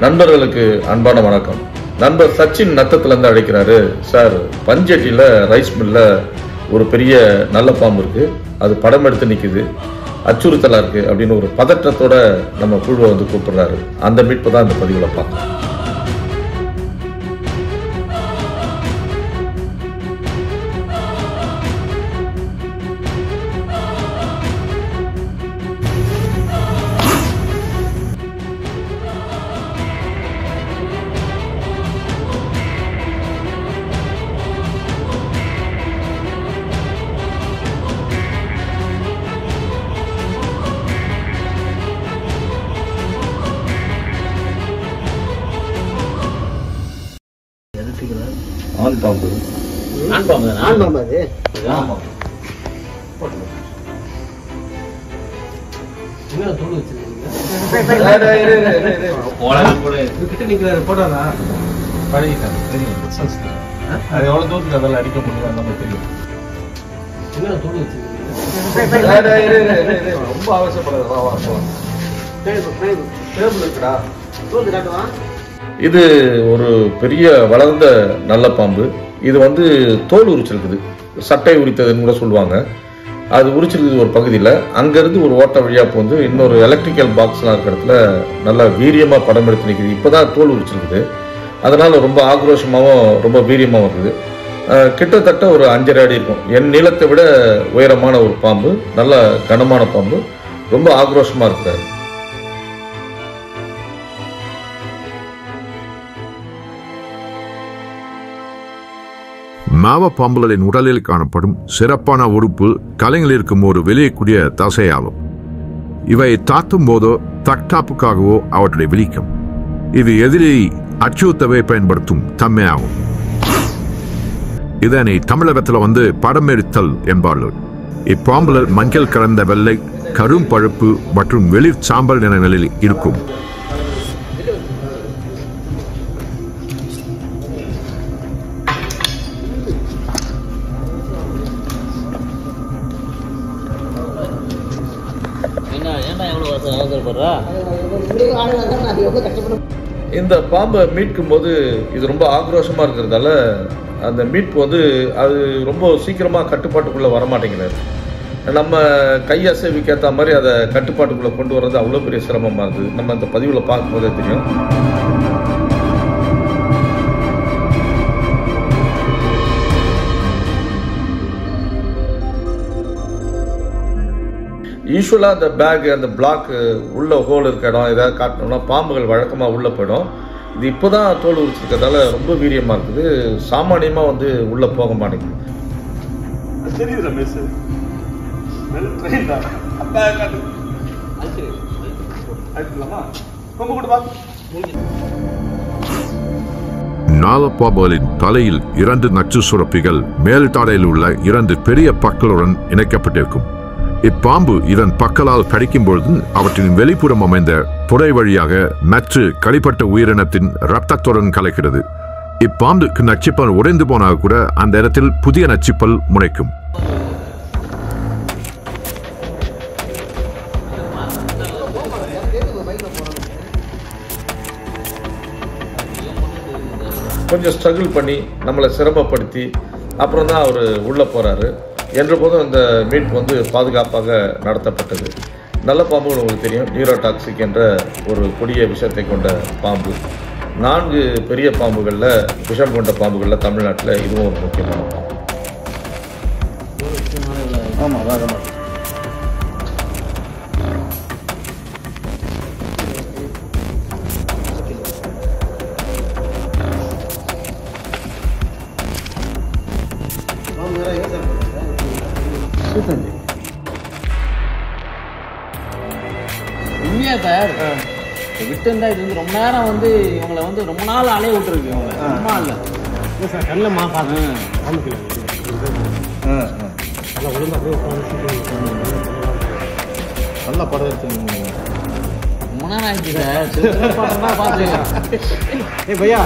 நண்பர்களுக்கு அன்பான வணக்கம். நண்பர் சச்சின் நத்தத்திலிருந்து அழைக்கிறாரு. சார், பஞ்சட்டியில் ரைஸ் மில்ல ஒரு பெரிய நல்ல பாம்பு இருக்கு, அது படம் எடுத்து நிற்குது, அச்சுறுத்தலா இருக்கு அப்படின்னு ஒரு பதற்றத்தோட நம்ம குழுவை வந்து கூப்பிடுறாரு. அந்த மீட்பு தான் இந்த பதிவில் பார்க்கலாம். ஆண் பாம்பு. ஆண் பாம்பு அது. ஆமா. என்ன தூள் வச்சிருக்கீங்க? கிட்ட நிக்கிறாரு போடாதா? பழகிட்டாங்க. தெரியும். அது எவ்வளவு தூரத்துக்கு அதெல்லாம் அடிக்க முடியும் நமக்கு தெரியும். என்ன தூள் வச்சிருக்கீங்க? ரொம்ப அவசரப்படாத. வா வா போ. டேபிள் இருக்குடா. தூள் காட்டுவா. இது ஒரு பெரிய வளர்ந்த நல்ல பாம்பு. இது வந்து தோல் உரிச்சிருக்குது, சட்டை உரித்ததுன்னு கூட சொல்லுவாங்க. அது உரிச்சிருக்குது ஒரு பகுதியில். அங்கேருந்து ஒரு ஓட்ட வழியாக வந்து இன்னொரு எலக்ட்ரிக்கல் பாக்ஸ்லாம் இருக்கிற இடத்துல நல்லா வீரியமாக படம் எடுத்து நிற்குது. இப்போ தான் தோல் உரிச்சிருக்குது, அதனால் ரொம்ப ஆக்ரோஷமாகவும் ரொம்ப வீரியமாகவும் இருக்குது. கிட்டத்தட்ட ஒரு 5.5 அடி இருக்கும். என் நீளத்தை விட உயரமான ஒரு பாம்பு, நல்ல கனமான பாம்பு, ரொம்ப ஆக்ரோஷமாக இருக்கிறாரு. மாவ பாம்புகளின் உடலில் காணப்படும் சிறப்பான உறுப்பு கலையில் இருக்கும் ஒரு வெளியக்கூடிய தசையாகும். இவை தாக்கும் போதோ தற்காப்புக்காகவோ அவற்றை விழிக்கும். இது எதிரியை அச்சுறுத்தவே பயன்படுத்தும் தன்மையாகும். இதனை தமிழகத்தில் வந்து படம் எடுத்தல் என்பார்கள். இப்பாம்புகள் மஞ்சள் கலந்த வெள்ளை, கரும் பழுப்பு மற்றும் வெளிர் சாம்பல் நிறங்களில் இருக்கும். இந்த பாம்பை மீட்கும் போது இது ரொம்ப ஆக்ரோஷமா இருக்கிறதால அந்த மீட்பு வந்து அது ரொம்ப சீக்கிரமா கட்டுப்பாட்டுக்குள்ள வரமாட்டேங்கிறாரு. நம்ம கையசைவுக்கு ஏற்ற மாதிரி அதை கட்டுப்பாட்டுக்குள்ள கொண்டு வர்றது அவ்வளோ பெரிய சிரமமா இருந்தது. நம்ம இந்த பதிவில் பார்க்கும்போதே தெரியும். யூஸ்வலாக அந்த பேக், அந்த பிளாக் உள்ள ஹோல் இருக்க இடம் ஏதாவது காட்டணும்னா பாம்புகள் வழக்கமாக உள்ளே போயிடும். இது இப்போ தான் தோல் உரிச்சிருக்கிறதால ரொம்ப வீரியமாக இருக்குது, சாமானியமாக வந்து உள்ளே போக மாட்டேங்குது. நாலப்பாம்புகளின் தலையில் 2 நச்சு சுரப்பிகள் மேல் தாடையில் உள்ள 2 பெரிய பற்களுடன் இணைக்கப்பட்டிருக்கும். இப்பாம்பு இதன் பற்களால் கடிக்கும் பொழுது அவற்றின் வெளிப்புறம் அமைந்த புடை வழியாக நச்சு கடிப்பட்ட உயிரினத்தின் இரத்தத்துடன் கலக்கிறது. இப்பாம்புக்கு நச்சுப்பல் உடைந்து போனால் கூட அந்த இடத்தில் புதிய நச்சுப்பல் முளைக்கும். கொஞ்சம் ஸ்ட்ரகிள் பண்ணி நம்மளை சிரமப்படுத்தி அப்புறம் தான் அவர் உள்ளே போகிறாரு. என்ற போதும் அந்த மீட்பு வந்து பாதுகாப்பாக நடத்தப்பட்டது. நல்ல பாம்புகள் உங்களுக்கு தெரியும், நியூரோடாக்சிக் என்ற ஒரு கொடிய விஷத்தை கொண்ட பாம்பு. 4 பெரிய பாம்புகளில், விஷம் கொண்ட பாம்புகளில் தமிழ்நாட்டில் இதுவும் ஒரு முக்கியமான பாம்பு. ஆமாம், உண்மையா சார் விட்டு இருந்தா இது வந்து ரொம்ப நேரம் வந்து இவங்களை வந்து ரொம்ப நாள் அலைய விட்டுருக்கு. இவங்க ரொம்ப நாள் இல்லை சார், கல்லமா பார்த்தேன் நல்லா படம் எடுத்து ரொம்ப நேரம் ஆயிடுச்சு சார். பார்த்துக்கலாம். ஏ பையா